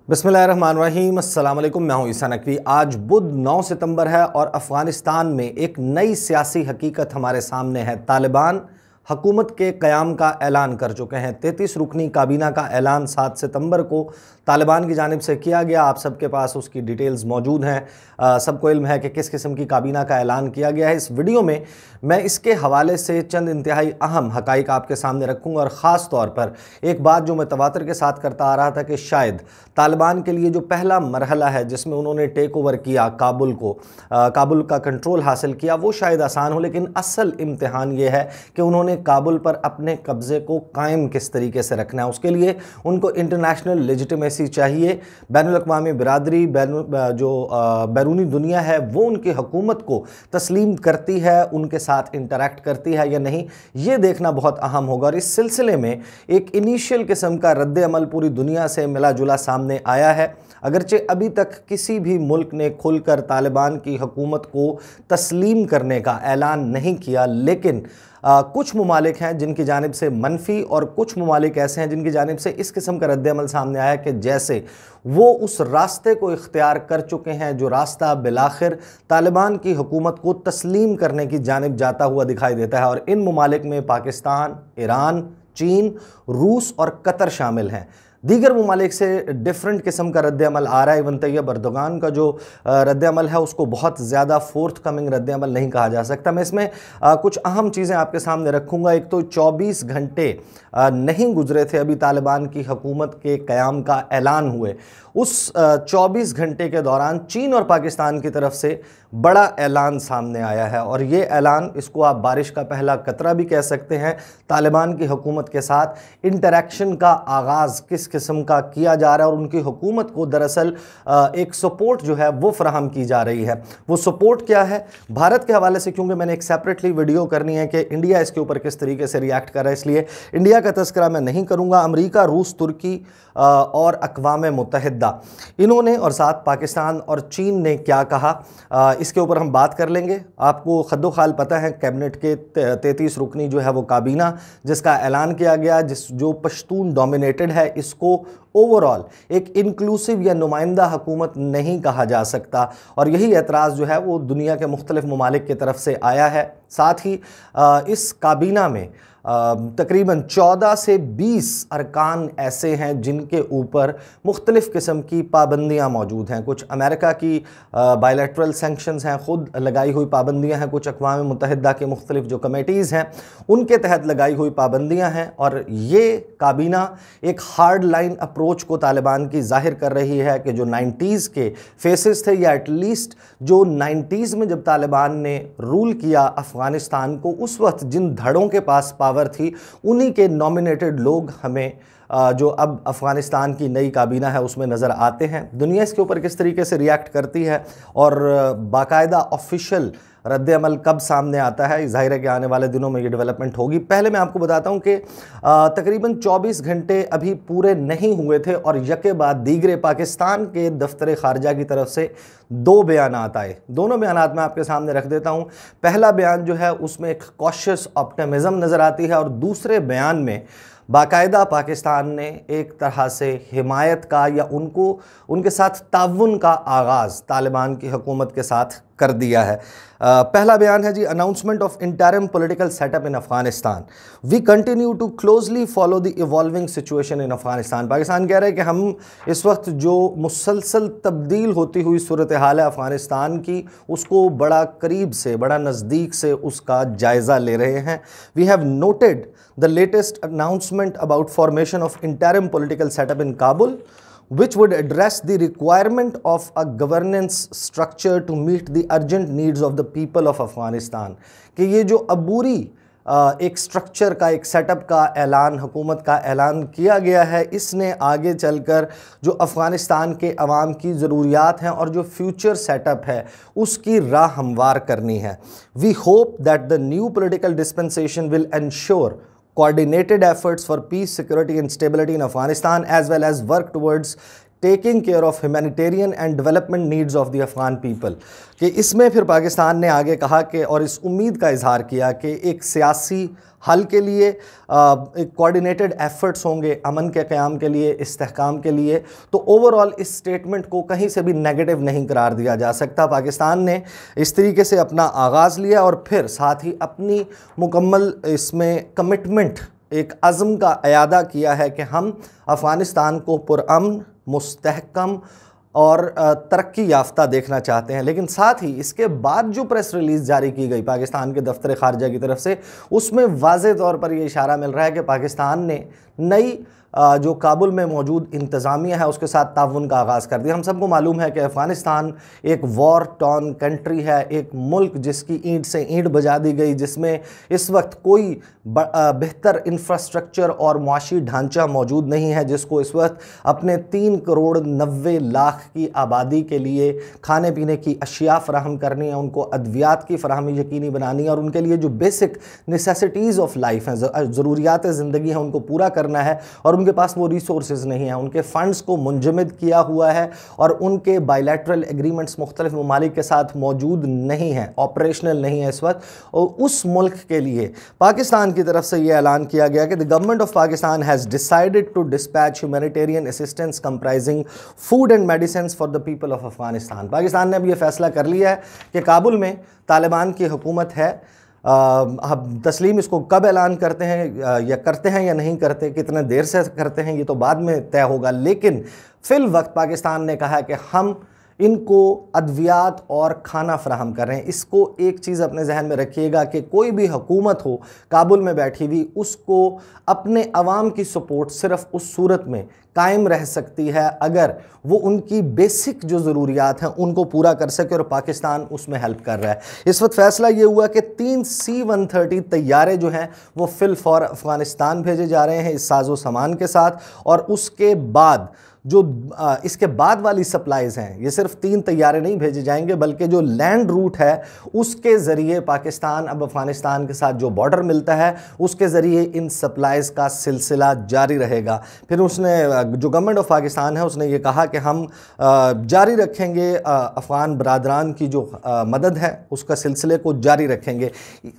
बिस्मिल्लाहिर्रहमानिर्रहीम, अस्सलाम वालेकुम। मैं हूं ईसा नकवी। आज बुध 9 सितंबर है और अफ़गानिस्तान में एक नई सियासी हकीकत हमारे सामने है। तालिबान हुकूमत के क़याम का ऐलान कर चुके हैं। 33 रुकनी काबीना का ऐलान 7 सितंबर को तालिबान की जानिब से किया गया। आप सबके पास उसकी डिटेल्स मौजूद हैं। सबको इल्म है कि किस किस्म की काबीना का ऐलान किया गया है। इस वीडियो में मैं इसके हवाले से चंद इंतहाई अहम हक़ाइक़ आपके सामने रखूँगा और ख़ास तौर पर एक बात जो मैं तवातर के साथ करता आ रहा था कि शायद तालिबान के लिए जो पहला मरहला है जिसमें उन्होंने टेक ओवर किया काबुल को, काबुल का कंट्रोल हासिल किया, वो शायद आसान हो, लेकिन असल इम्तिहान ये है कि उन्होंने काबुल पर अपने कब्ज़े को कायम किस तरीके से रखना है। उसके लिए उनको इंटरनेशनल लेजिटिमेसी चाहिए। बैनुल-अक़वामी बिरादरी, बैरूनी दुनिया है वो उनकी हुकूमत को तस्लीम करती है, उनके साथ इंटरेक्ट करती है या नहीं, ये देखना बहुत अहम होगा। और इस सिलसिले में एक इनिशियल किस्म का रद्द अमल पूरी दुनिया से मिला जुला सामने आया है। अगरचे अभी तक किसी भी मुल्क ने खुलकर तालिबान की हुकूमत को तस्लीम करने का ऐलान नहीं किया, लेकिन कुछ ममालिक हैं जिनकी जानिब से मनफी और कुछ ममालिक ऐसे हैं जिनकी जानिब से इस किस्म का रद्द-ए-अमल सामने आया कि जैसे वो उस रास्ते को इख्तियार कर चुके हैं जो रास्ता बिलाखिर तालिबान की हुकूमत को तस्लीम करने की जानिब जाता हुआ दिखाई देता है। और इन ममालिक में पाकिस्तान, ईरान, चीन, रूस और कतर शामिल हैं। दीगर ममालिक से डिफरेंट किस्म का रद्द-ए-अमल आ रहा है। इवन तैयब अर्दोगान का जो रद्द-ए-अमल है उसको बहुत ज़्यादा फोर्थ कमिंग रद्द-ए-अमल नहीं कहा जा सकता। मैं इसमें कुछ अहम चीज़ें आपके सामने रखूँगा। एक तो 24 घंटे नहीं गुजरे थे अभी तालिबान की हुकूमत के क़याम का ऐलान हुए। उस 24 घंटे के दौरान चीन और पाकिस्तान की तरफ से बड़ा ऐलान सामने आया है और ये ऐलान, इसको आप बारिश का पहला कतरा भी कह सकते हैं। तालिबान की हुकूमत के साथ इंटरेक्शन का आगाज़ किस किस्म का किया जा रहा है और उनकी हुकूमत को दरअसल एक सपोर्ट जो है वो फराहम की जा रही है। वो सपोर्ट क्या है? भारत के हवाले से क्योंकि मैंने एक सेपरेटली वीडियो करनी है कि इंडिया इसके ऊपर किस तरीके से रिएक्ट कर रहा है, इसलिए इंडिया का तस्करा मैं नहीं करूँगा। अमरीका, रूस, तुर्की और अक़वाम मुत्तहिदा, इन्होंने और साथ पाकिस्तान और चीन ने क्या कहा, इसके ऊपर हम बात कर लेंगे। आपको खद्दो-खाल पता है कैबिनेट के 33 रुकनी जो है वो काबीना जिसका ऐलान किया गया, जो पश्तून डोमिनेटेड है, इसको ओवरऑल एक इंक्लूसिव या नुमाइंदा हुकूमत नहीं कहा जा सकता। और यही एतराज़ जो है वो दुनिया के मुख्तलिफ ममालिक की तरफ से आया है। साथ ही इस काबीना में तकरीबन 14 से 20 अरकान ऐसे हैं जिनके ऊपर मुख्तलिफ़ किस्म की पाबंदियाँ मौजूद हैं। कुछ अमेरिका की बायलैटरल सैंक्शंस हैं, ख़ुद लगाई हुई पाबंदियाँ हैं। कुछ अक़वाम मुत्तहिदा के मुख्तलिफ़ जो कमेटीज़ हैं उनके तहत लगाई हुई पाबंदियाँ हैं। और ये काबीना एक हार्ड लाइन अप्रोच को तालिबान की ज़ाहिर कर रही है कि जो 90s के फेसेस थे, या एटलीस्ट जो 90s में जब तालिबान ने रूल किया अफ़गानिस्तान को, उस वक्त जिन धड़ों के पास थी, उन्हीं के नॉमिनेटेड लोग हमें जो अब अफ़गानिस्तान की नई काबीना है उसमें नज़र आते हैं। दुनिया इसके ऊपर किस तरीके से रिएक्ट करती है और बाकायदा ऑफिशियल रद्द-ए-अमल कब सामने आता है, ज़ाहिर है कि आने वाले दिनों में ये डेवलपमेंट होगी। पहले मैं आपको बताता हूँ कि तकरीबन 24 घंटे अभी पूरे नहीं हुए थे और यके बाद दीगरे पाकिस्तान के दफ्तर ख़ारजा की तरफ से 2 बयानात आए। दोनों बयानात मैं आपके सामने रख देता हूँ। पहला बयान जो है उसमें एक कॉशियस ऑप्टिमिज़म नज़र आती है और दूसरे बयान में बाकायदा पाकिस्तान ने एक तरह से हिमायत का या उनके साथ ताउन का आगाज़ तालिबान की हुकूमत के साथ कर दिया है। पहला बयान है जी, announcement of interim political setup in Afghanistan, we continue to closely follow the evolving situation in Afghanistan. Pakistan कह रहे हैं कि हम इस वक्त जो मुसलसल तब्दील होती हुई सूरत हाल है अफ़गानिस्तान की, उसको बड़ा करीब से, बड़ा नज़दीक से उसका जायज़ा ले रहे हैं। We have noted the latest announcement about formation of interim political setup in Kabul, which would address the requirement of a governance structure to meet the urgent needs of the people of Afghanistan। कि ये जो अबूरी एक structure का, एक setup का ऐलान, हुकूमत का ऐलान किया गया है, इसने आगे चलकर जो अफ़गानिस्तान के अवाम की ज़रूरियात हैं और जो फ्यूचर सेटअप है उसकी राह हमवार करनी है। We hope that the new political dispensation will ensure coordinated efforts for peace, security and stability in Afghanistan, as well as work towards taking care of humanitarian and development needs of the Afghan people, कि इसमें फिर पाकिस्तान ने आगे कहा कि और इस उम्मीद का इजहार किया कि एक सियासी हल के लिए एक कोऑर्डिनेटेड एफर्ट्स होंगे अमन के क़याम के लिए, इस्तेहकाम के लिए। तो ओवरऑल इस स्टेटमेंट को कहीं से भी नेगेटिव नहीं करार दिया जा सकता। पाकिस्तान ने इस तरीके से अपना आगाज़ लिया और फिर साथ ही अपनी मुकम्मल इसमें कमिटमेंट, एक अज़्म का अयादा किया है कि हम अफ़गानिस्तान को पुरअमन, मुस्तहकम और तरक्की याफ्ता देखना चाहते हैं। लेकिन साथ ही इसके बाद जो प्रेस रिलीज़ जारी की गई पाकिस्तान के दफ्तर ख़ारजा की तरफ से, उसमें वाज़े तौर पर यह इशारा मिल रहा है कि पाकिस्तान ने नई जो काबुल में मौजूद इंतज़ामिया है उसके साथ ताउन का आगाज़ कर दिया। हम सबको मालूम है कि अफ़गानिस्तान एक वॉर टॉर्न कंट्री है, एक मुल्क जिसकी ईंट से ईंट बजा दी गई, जिसमें इस वक्त कोई बेहतर इंफ्रास्ट्रक्चर और मुआशी ढांचा मौजूद नहीं है, जिसको इस वक्त अपने 3 करोड़ 90 लाख की आबादी के लिए खाने पीने की अशिया फ़राहम करनी है, उनको अद्वियात की फ़राहमी यकीनी बनानी है और उनके लिए जो बेसिक नेसेसिटीज़ ऑफ लाइफ हैं, ज़रूरियात ज़िंदगी हैं, उनको पूरा करना है। और उनके पास वो रिसोर्सेज नहीं हैं, उनके फ़ंड्स को मुंजमद किया हुआ है और उनके बायलैटरल एग्रीमेंट्स मुख्तलिफ ममालिक के साथ मौजूद नहीं हैं, ऑपरेशनल नहीं है इस वक्त। और उस मुल्क के लिए पाकिस्तान की तरफ से यह ऐलान किया गया कि the government of Pakistan has decided to dispatch humanitarian assistance comprising food and medicine for the people of Afghanistan. Pakistan ने अब यह फैसला कर लिया है कि काबुल में तालिबान की हुकूमत है। अब तस्लीम इसको कब ऐलान करते हैं या नहीं करते, कितने देर से करते हैं, ये तो बाद में तय होगा। लेकिन फिल वक्त पाकिस्तान ने कहा कि हम इनको अद्वियात और खाना फराहम कर रहे हैं। इसको एक चीज़ अपने जहन में रखिएगा कि कोई भी हुकूमत हो काबुल में बैठी हुई, उसको अपने अवाम की सपोर्ट सिर्फ उस सूरत में कायम रह सकती है अगर वो उनकी बेसिक जो ज़रूरियात हैं उनको पूरा कर सके, और पाकिस्तान उसमें हेल्प कर रहा है। इस वक्त फ़ैसला ये हुआ कि 3 C-130 तैयारे जो हैं वो फिल फॉर अफ़गानिस्तान भेजे जा रहे हैं इस साजो सामान के साथ। और उसके बाद जो इसके बाद वाली सप्लाईज़ हैं, ये सिर्फ 3 तैयारे नहीं भेजे जाएंगे, बल्कि जो लैंड रूट है उसके ज़रिए पाकिस्तान अब अफ़गानिस्तान के साथ जो बॉर्डर मिलता है उसके ज़रिए इन सप्लाईज़ का सिलसिला जारी रहेगा। फिर उसने जो गवर्नमेंट ऑफ पाकिस्तान है उसने ये कहा कि हम जारी रखेंगे अफ़गान बरादरान की जो मदद है उसका सिलसिले को जारी रखेंगे।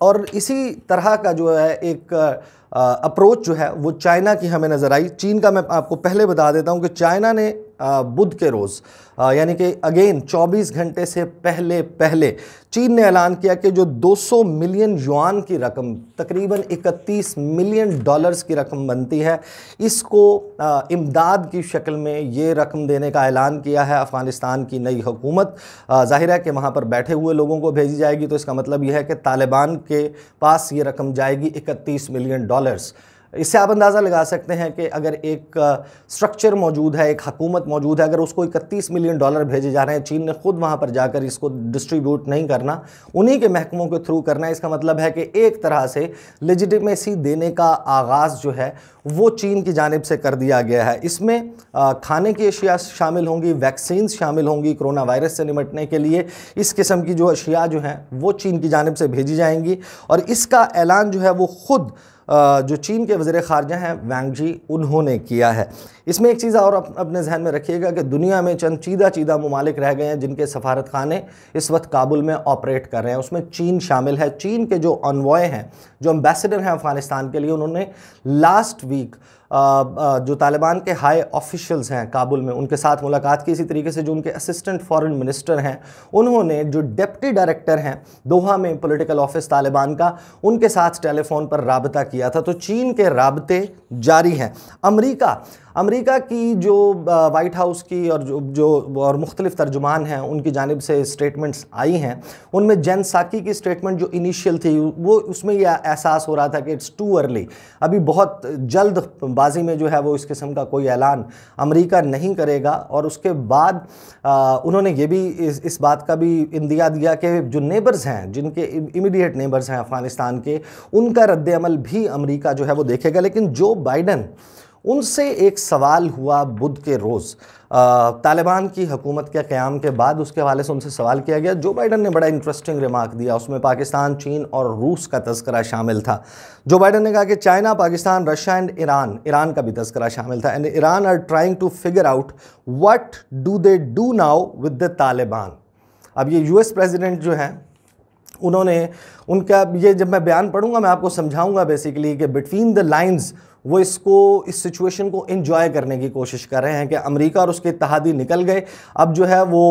और इसी तरह का जो है एक अप्रोच जो है वो चाइना की हमें नज़र आई। चीन का मैं आपको पहले बता देता हूँ कि चाइना ने बुध के रोज़ यानी कि अगेन 24 घंटे से पहले चीन ने ऐलान किया कि जो 200 मिलियन युआन की रकम, तकरीबन 31 मिलियन डॉलर्स की रकम बनती है, इसको इमदाद की शक्ल में ये रकम देने का ऐलान किया है अफ़गानिस्तान की नई हुकूमत। ज़ाहिर है कि वहाँ पर बैठे हुए लोगों को भेजी जाएगी, तो इसका मतलब यह है कि तालिबान के पास ये रकम जाएगी 31 मिलियन डॉलर्स। इससे आप अंदाज़ा लगा सकते हैं कि अगर एक स्ट्रक्चर मौजूद है, एक हुकूमत मौजूद है, अगर उसको 31 मिलियन डॉलर भेजे जा रहे हैं, चीन ने खुद वहाँ पर जाकर इसको डिस्ट्रीब्यूट नहीं करना, उन्हीं के महकमों के थ्रू करना है, इसका मतलब है कि एक तरह से लेजिटिमेसी देने का आगाज़ जो है वो चीन की जानिब से कर दिया गया है। इसमें खाने की अशिया शामिल होंगी, वैक्सीन शामिल होंगी कोरोना वायरस से निपटने के लिए। इस किस्म की जो अशिया जो हैं वो चीन की जानिब से भेजी जाएंगी। और इसका ऐलान जो है वो ख़ुद जो चीन के वज़ीर ख़ारजा हैं वांग यी, उन्होंने किया है। इसमें एक चीज़ और अपने जहन में रखिएगा कि दुनिया में चंद चीदा ममालिक रह गए हैं जिनके सफारत खाने इस वक्त काबुल में ऑपरेट कर रहे हैं, उसमें चीन शामिल है। चीन के जो अनवॉय हैं, जो एम्बेसडर हैं अफ़गानिस्तान के लिए, उन्होंने लास्ट वीक जो तालिबान के हाई ऑफिशियल्स हैं काबुल में उनके साथ मुलाकात की। इसी तरीके से जो उनके असिस्टेंट फॉरेन मिनिस्टर हैं, उन्होंने जो डिप्टी डायरेक्टर हैं दोहा में पॉलिटिकल ऑफिस तालिबान का, उनके साथ टेलीफोन पर राबता किया था। तो चीन के राबते जारी हैं। अमेरिका की जो वाइट हाउस की और और मुख्तलिफ तर्जुमान हैं उनकी जानिब से स्टेटमेंट्स आई हैं, उनमें जेन साकी की स्टेटमेंट जो इनिशियल थी वो उसमें यह एहसास हो रहा था कि इट्स टू अर्ली, अभी बहुत जल्द बाजी में जो है वो इस किस्म का कोई ऐलान अमेरिका नहीं करेगा। और उसके बाद उन्होंने ये भी इस बात का भी इंदिया दिया कि जो नेबर्स हैं, जिनके इमीडिएट नेबर्स हैं अफ़गानिस्तान के, उनका रद्द अमल भी अमेरिका जो है वो देखेगा। लेकिन जो बाइडन उनसे एक सवाल हुआ बुध के रोज़ तालिबान की हुकूमत के क़याम के बाद, उसके हवाले से उनसे सवाल किया गया। जो बाइडन ने बड़ा इंटरेस्टिंग रिमार्क दिया, उसमें पाकिस्तान, चीन और रूस का तज़किरा शामिल था। जो बाइडन ने कहा कि China, Pakistan, Russia and Iran का भी तज़किरा शामिल था। And Iran are trying to figure out what do they do now with the Taliban. अब ये यूएस प्रेसिडेंट जो हैं, उन्होंने उनका ये जब मैं बयान पढ़ूंगा मैं आपको समझाऊंगा बेसिकली कि बिटवीन द लाइंस वो इस सिचुएशन को एंजॉय करने की कोशिश कर रहे हैं कि अमेरिका और उसके इत्तेहादी निकल गए। अब जो है वो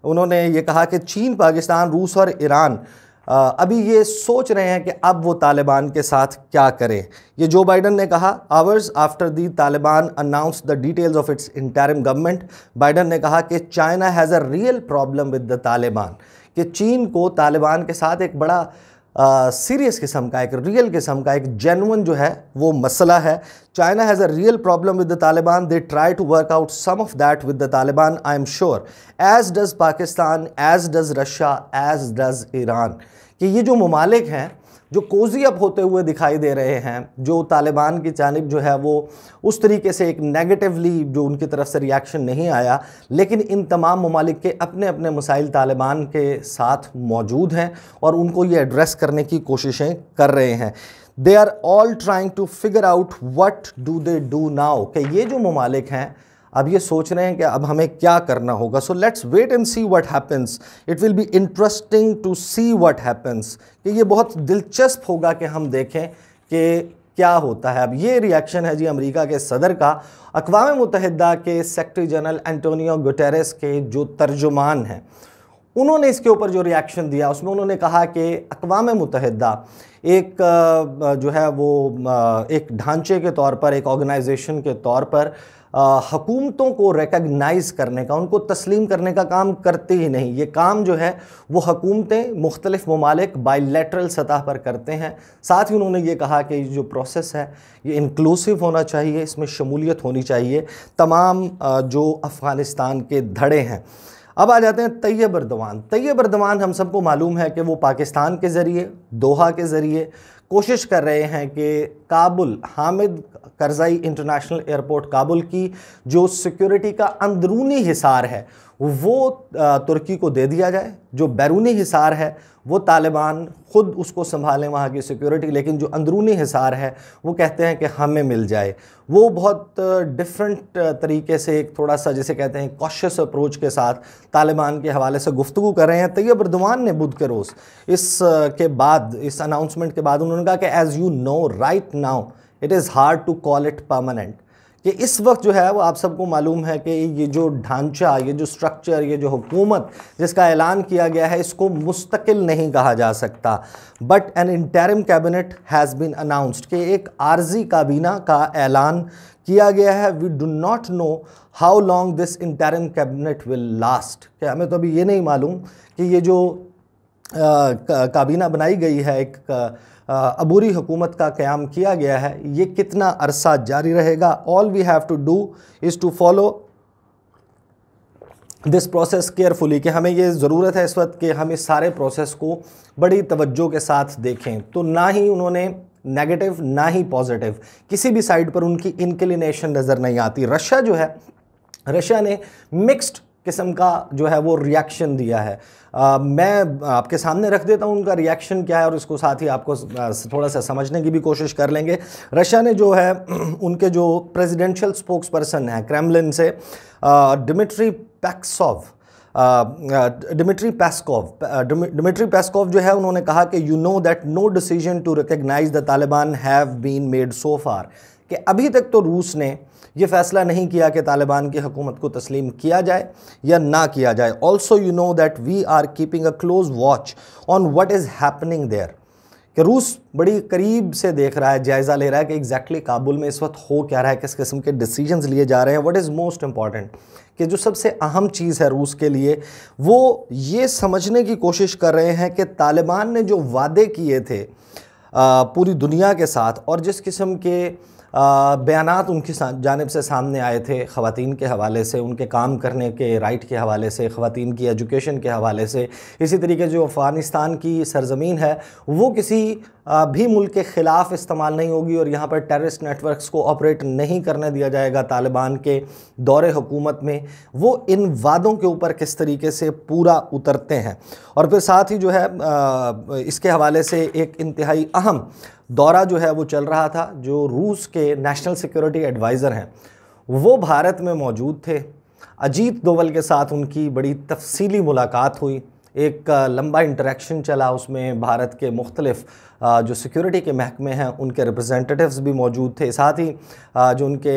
उन्होंने ये कहा कि चीन, पाकिस्तान, रूस और ईरान अभी ये सोच रहे हैं कि अब वो तालिबान के साथ क्या करें। ये जो बाइडन ने कहा hours after the Taliban announce the details of its interim government. Biden ने कहा कि China has a real problem with the Taliban, कि चीन को तालिबान के साथ एक बड़ा सीरियस किस्म का, एक रियल किस्म का, एक जेन्युइन जो है वो मसला है। China has a real problem with the Taliban, they try to work out some of that with the Taliban, I am sure, as does Pakistan, as does Russia, as does Iran. कि ये जो ममालिक हैं जो कोजी अप होते हुए दिखाई दे रहे हैं, जो तालिबान की जानिब जो है वो उस तरीके से एक नेगेटिवली जो उनकी तरफ से रिएक्शन नहीं आया, लेकिन इन तमाम ममालिक के अपने अपने मसाइल तालिबान के साथ मौजूद हैं और उनको ये एड्रेस करने की कोशिशें कर रहे हैं। They are all trying to figure out what do they do now, कि ये जो ममालिक हैं अब ये सोच रहे हैं कि अब हमें क्या करना होगा। So let's wait and see what happens, it will be interesting to see what happens, कि ये बहुत दिलचस्प होगा कि हम देखें कि क्या होता है। अब ये रिएक्शन है जी अमेरिका के सदर का। अक़वाम मुत्तहिदा के सेक्रेटरी जनरल एंटोनियो गुटेरेस के जो तर्जुमान हैं, उन्होंने इसके ऊपर जो रिएक्शन दिया उसमें उन्होंने कहा कि अक़वाम मुत्तहिदा एक जो है वो एक ढांचे के तौर पर, एक ऑर्गेनाइजेशन के तौर पर हुकूमतों को रिकग्नाइज़ करने का, उनको तस्लीम करने का काम करते ही नहीं। ये काम जो है वो हुकूमतें मुख्तलिफ ममालिक बायलैटरल सतह पर करते हैं। साथ ही उन्होंने ये कहा कि जो प्रोसेस है ये इंक्लूसिव होना चाहिए, इसमें शमूलियत होनी चाहिए तमाम जो अफ़गानिस्तान के धड़े हैं। अब आ जाते हैं तैयब एर्दोआन। तैयब एर्दोआन हम सबको मालूम है कि वो पाकिस्तान के ज़रिए, दोहा के ज़रिए कोशिश कर रहे हैं कि काबुल, हामिद करज़ाई इंटरनेशनल एयरपोर्ट काबुल की जो सिक्योरिटी का अंदरूनी हिसार है वो तुर्की को दे दिया जाए। जो बैरूनी हिसार है वो तालिबान ख़ुद उसको संभालें वहाँ की सिक्योरिटी, लेकिन जो अंदरूनी हिसार है वो कहते हैं कि हमें मिल जाए। वो बहुत डिफरेंट तरीके से, एक थोड़ा सा जिसे कहते हैं कॉशियस अप्रोच के साथ तालिबान के हवाले से गुफ्तगू कर रहे हैं। तैयब एर्दोआन ने बुध के रोज़ के बाद, इस अनाउंसमेंट के बाद उन्होंने कहा कि as you know right now it is hard to call it permanent, कि इस वक्त जो है वो आप सबको मालूम है कि ये जो ढांचा, ये जो स्ट्रक्चर, ये जो हुकूमत जिसका ऐलान किया गया है इसको मुस्तकिल नहीं कहा जा सकता। But an interim cabinet has been announced, कि एक आर्जी काबीना का ऐलान किया गया है। We do not know how long this interim cabinet will last, कि हमें तो अभी ये नहीं मालूम कि ये जो काबीना बनाई गई है, एक अबूरी हुकूमत का क़याम किया गया है, ये कितना अरसा जारी रहेगा। All we have to do is to follow this process carefully, कि हमें ये ज़रूरत है इस वक्त कि हम इस सारे प्रोसेस को बड़ी तवज्जो के साथ देखें। तो ना ही उन्होंने नेगेटिव ना ही पॉजिटिव, किसी भी साइड पर उनकी इंक्लिनेशन नज़र नहीं आती। रशिया जो है, रशिया ने मिक्स्ड किस्म का जो है वो रिएक्शन दिया है। मैं आपके सामने रख देता हूँ उनका रिएक्शन क्या है और इसको साथ ही आपको थोड़ा सा समझने की भी कोशिश कर लेंगे। रशिया ने जो है उनके जो प्रेसिडेंशियल स्पोक्स पर्सन हैं क्रेमलिन से, डिमिट्री पेस्कोव जो है, उन्होंने कहा कि you know that no decision to recognise the Taliban have been made so far, कि अभी तक तो रूस ने ये फ़ैसला नहीं किया कि तालिबान की हुकूमत को तस्लीम किया जाए या ना किया जाए। Also you know that we are keeping a close watch on what is happening there, कि रूस बड़ी करीब से देख रहा है, जायज़ा ले रहा है कि एग्जैक्टली काबुल में इस वक्त हो क्या रहा है, किस किस्म के डिसीजंस लिए जा रहे हैं। व्हाट इज़ मोस्ट इम्पॉर्टेंट, कि जो सबसे अहम चीज़ है रूस के लिए, वो ये समझने की कोशिश कर रहे हैं कि तालिबान ने जो वादे किए थे पूरी दुनिया के साथ और जिस किस्म के बयानात उनकी जानिब से सामने आए थे ख़वातीन के हवाले से, उनके काम करने के राइट के हवाले से, ख़वातीन की एजुकेशन के हवाले से। इसी तरीके जो अफ़गानिस्तान की सरज़मीन है वो किसी भी मुल्क के ख़िलाफ़ इस्तेमाल नहीं होगी और यहाँ पर टेररिस्ट नेटवर्क्स को ऑपरेट नहीं करने दिया जाएगा तालिबान के दौरे हुकूमत में। वो इन वादों के ऊपर किस तरीके से पूरा उतरते हैं। और फिर साथ ही जो है इसके हवाले से एक इंतहाई अहम दौरा जो है वो चल रहा था। जो रूस के नेशनल सिक्योरिटी एडवाइज़र हैं वो भारत में मौजूद थे। अजीत डोवल के साथ उनकी बड़ी तफसीली मुलाकात हुई, एक लंबा इंटरेक्शन चला, उसमें भारत के मुख्तलिफ़ जो सिक्योरिटी के महकमे हैं उनके रिप्रेजेंटेटिव्स भी मौजूद थे। साथ ही जो उनके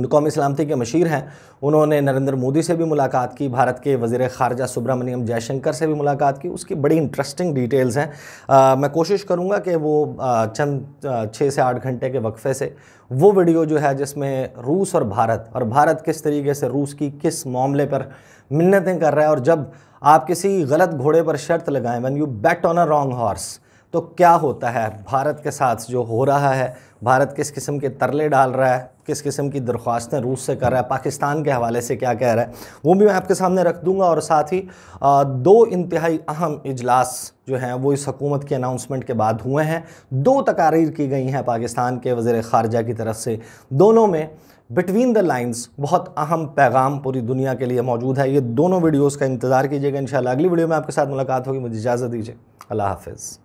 कौमी सलामती के मशीर हैं उन्होंने नरेंद्र मोदी से भी मुलाकात की, भारत के वज़ीर ख़ारजा सुब्रमण्यम जयशंकर से भी मुलाकात की। उसकी बड़ी इंटरेस्टिंग डिटेल्स हैं। मैं कोशिश करूँगा कि वो चंद 6 से 8 घंटे के वक्फे से वो वीडियो जो है जिसमें रूस और भारत किस तरीके से रूस की किस मामले पर मिन्नतें कर रहा है, और जब आप किसी गलत घोड़े पर शर्त लगाएं, when you bet on a wrong horse, तो क्या होता है भारत के साथ जो हो रहा है, भारत किस किस्म के तरले डाल रहा है, किस किस्म की दरख्वास्तें रूस से कर रहा है, पाकिस्तान के हवाले से क्या कह रहा है, वो भी मैं आपके सामने रख दूंगा। और साथ ही 2 इंतहाई अहम इजलास जो हैं वो इस हुकूमत के अनाउंसमेंट के बाद हुए हैं। 2 तकारीर की गई हैं पाकिस्तान के वज़ीर ख़ारजा की तरफ से। दोनों में बिटवीन द लाइंस बहुत अहम पैगाम पूरी दुनिया के लिए मौजूद है। ये दोनों वीडियोज़ का इंतज़ार कीजिएगा। इंशाल्लाह अगली वीडियो में आपके साथ मुलाकात होगी। मुझे इजाज़त दीजिए। अल्लाह हाफ़िज़।